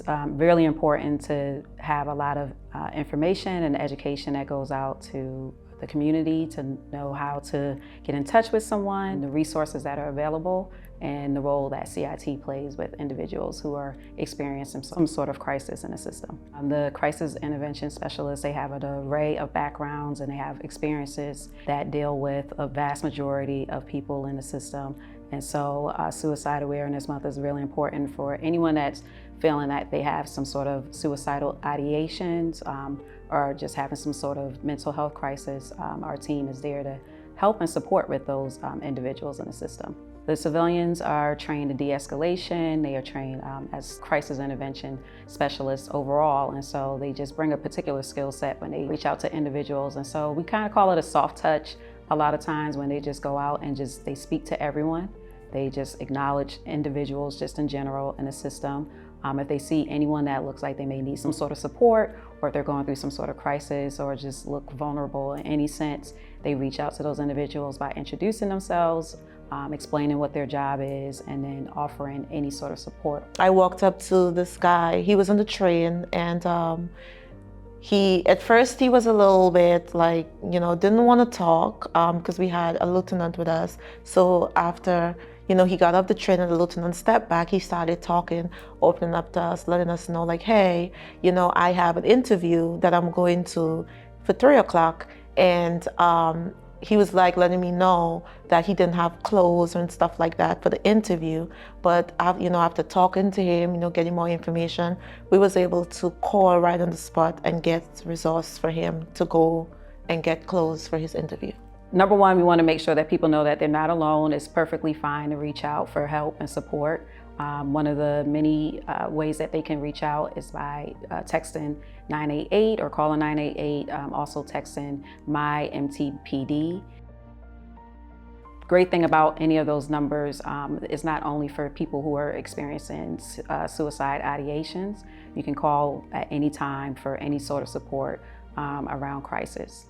it's really important to have a lot of information and education that goes out to the community to know how to get in touch with someone, the resources that are available, and the role that CIT plays with individuals who are experiencing some sort of crisis in the system. The crisis intervention specialists, they have an array of backgrounds and they have experiences that deal with a vast majority of people in the system. And so Suicide Awareness Month is really important for anyone that's feeling that they have some sort of suicidal ideations or just having some sort of mental health crisis. Our team is there to help and support with those individuals in the system. The civilians are trained in de-escalation, they are trained as crisis intervention specialists overall, and so they just bring a particular skill set when they reach out to individuals. And so we kind of call it a soft touch a lot of times when they just go out and they speak to everyone. They just acknowledge individuals just in general in the system. If they see anyone that looks like they may need some sort of support, or if they're going through some sort of crisis or just look vulnerable in any sense, they reach out to those individuals by introducing themselves, explaining what their job is, and then offering any sort of support. I walked up to this guy, he was on the train, and at first he was a little bit like, didn't want to talk because we had a lieutenant with us. So after, he got off the train and the lieutenant stepped back, he started talking, opening up to us, letting us know like, hey, I have an interview that I'm going to for 3 o'clock. And he was like letting me know that he didn't have clothes and stuff like that for the interview. But after talking to him, getting more information, we was able to call right on the spot and get resource for him to go and get clothes for his interview. Number one, we want to make sure that people know that they're not alone. It's perfectly fine to reach out for help and support. One of the many ways that they can reach out is by texting 988 or calling 988, also texting my MTPD. Great thing about any of those numbers is not only for people who are experiencing suicide ideations. You can call at any time for any sort of support around crisis.